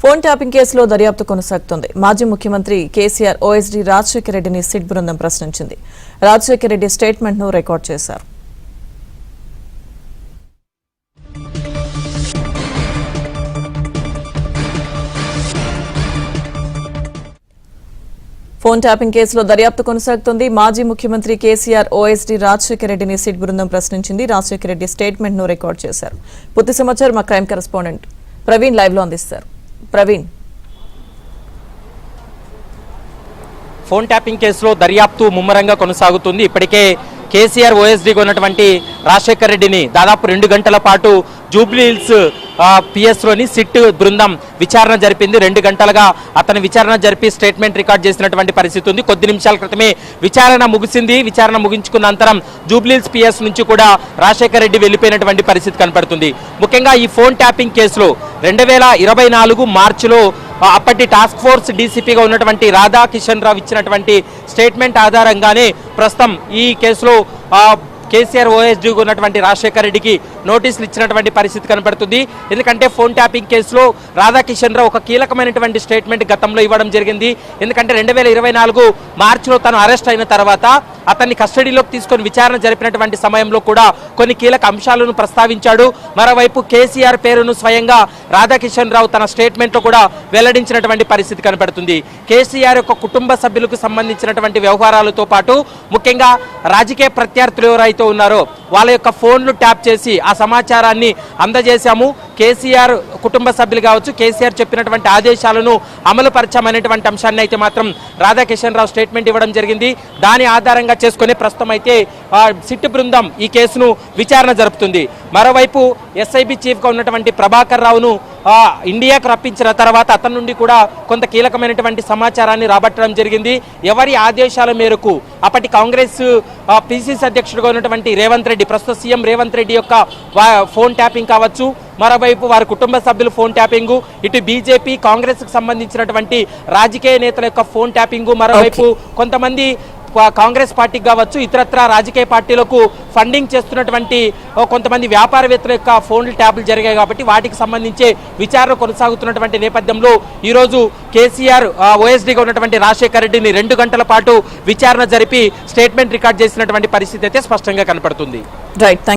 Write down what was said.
Phone tapping కేసులో దర్యాప్తు కొనసాగుతోంది. మాజీ ముఖ్యమంత్రి కేసీఆర్ ఓఎస్డీ రాజశేఖర రెడ్డిని సిట్ బృందం ప్రశ్నించింది. రాజశేఖర రెడ్డి స్టేట్మెంట్ను రికార్డ్ చేశారు. ఫోన్ ట్యాపింగ్ కేసులో దర్యాప్తు కొనసాగుతోంది. మాజీ ముఖ్యమంత్రి కేసీఆర్ ఓఎస్డీ రాజశేఖర రెడ్డిని సిట్ బృందం ప్రశ్నించింది. రాజశేఖర రెడ్డి స్టేట్మెంట్ను రికార్డ్ చేశారు. పూర్తి సమాచారం మా క్రైమ్ కరెస్పాండెంట్ ప్రవీణ్ లైవ్ లో అందిస్తారు. ప్రవీణ్, ఫోన్ ట్యాపింగ్ కేసులో దర్యాప్తు ముమ్మరంగా కొనసాగుతుంది. ఇప్పటికే కేసీఆర్ ఓఎస్డీగా ఉన్నటువంటి రాజశేఖర రెడ్డిని దాదాపు 2 గంటల పాటు జూబ్లీ హిల్స్ పిఎస్లోని సిట్ బృందం విచారణ జరిపింది. 2 గంటలుగా అతని విచారణ జరిపి స్టేట్మెంట్ రికార్డ్ చేసినటువంటి పరిస్థితి ఉంది. కొద్ది నిమిషాల క్రితమే విచారణ ముగిసింది. విచారణ ముగించుకున్న అనంతరం జూబ్లీ హిల్స్ పిఎస్ నుంచి కూడా రాజశేఖర రెడ్డి వెళ్ళిపోయినటువంటి పరిస్థితి కనపడుతుంది. ముఖ్యంగా ఈ ఫోన్ ట్యాపింగ్ కేసులో 2024 మార్చిలో అప్పటి టాస్క్ ఫోర్స్ డీసీపీగా ఉన్నటువంటి రాధాకిషన్ రావు ఇచ్చినటువంటి స్టేట్మెంట్ ఆధారంగానే ప్రస్తుతం ఈ కేసులో కేసీఆర్ ఓఎస్డీగా ఉన్నటువంటి రాజశేఖర రెడ్డికి నోటీసులు ఇచ్చినటువంటి పరిస్థితి కనపడుతుంది. ఎందుకంటే ఫోన్ ట్యాపింగ్ కేసులో రాధాకిషన్ రావు ఒక కీలకమైనటువంటి స్టేట్మెంట్ గతంలో ఇవ్వడం జరిగింది. ఎందుకంటే 2024 మార్చిలో తను అరెస్ట్ అయిన తర్వాత అతన్ని కస్టడీలోకి తీసుకొని విచారణ జరిపినటువంటి సమయంలో కూడా కొన్ని కీలక అంశాలను ప్రస్తావించాడు. మరోవైపు కేసీఆర్ పేరును స్వయంగా రాధాకిషన్ రావు తన స్టేట్మెంట్లో కూడా వెల్లడించినటువంటి పరిస్థితి కనపడుతుంది. కేసీఆర్ యొక్క కుటుంబ సభ్యులకు సంబంధించినటువంటి వ్యవహారాలతో పాటు ముఖ్యంగా రాజకీయ ప్రత్యర్థులు ఎవరైతే ఉన్నారో వాళ్ళ యొక్క ఫోన్లు ట్యాప్ చేసి ఆ సమాచారాన్ని అందజేశాము. కేసీఆర్ కుటుంబ సభ్యులు కావచ్చు, కేసీఆర్ చెప్పినటువంటి ఆదేశాలను అమలు పరిచామనేటువంటి అంశాన్ని అయితే మాత్రం రాధాకిషన్ రావు స్టేట్మెంట్ ఇవ్వడం జరిగింది. దాని ఆధారంగా చేసుకుని ప్రస్తుతం అయితే సిట్ బృందం ఈ కేసును విచారణ జరుపుతుంది. మరోవైపు ఎస్ఐబి చీఫ్గా ఉన్నటువంటి ప్రభాకర్ రావును ఇండియాకు రప్పించిన తర్వాత అతని నుండి కూడా కొంత కీలకమైనటువంటి సమాచారాన్ని రాబట్టడం జరిగింది. ఎవరి ఆదేశాల మేరకు అప్పటి కాంగ్రెస్ పిసిసి అధ్యక్షుడిగా ఉన్నటువంటి రేవంత్ రెడ్డి, ప్రస్తుత సీఎం రేవంత్ రెడ్డి యొక్క ఫోన్ ట్యాపింగ్ కావచ్చు, మరోవైపు వారి కుటుంబ సభ్యులు ఫోన్ ట్యాపింగు, ఇటు బీజేపీ కాంగ్రెస్ కు సంబంధించినటువంటి రాజకీయ నేతల యొక్క ఫోన్ ట్యాపింగు, మరోవైపు కొంతమంది కాంగ్రెస్ పార్టీకి కావచ్చు ఇతరత్ర రాజకీయ పార్టీలకు ఫండింగ్ చేస్తున్నటువంటి కొంతమంది వ్యాపారవేత్తల యొక్క ఫోన్లు ట్యాపులు జరిగాయి. కాబట్టి వాటికి సంబంధించే విచారణ కొనసాగుతున్నటువంటి నేపథ్యంలో ఈరోజు కేసీఆర్ ఓఎస్డీగా ఉన్నటువంటి రాజశేఖర రెడ్డిని 2 గంటల పాటు విచారణ జరిపి స్టేట్మెంట్ రికార్డ్ చేసినటువంటి పరిస్థితి అయితే స్పష్టంగా కనపడుతుంది. రైట్.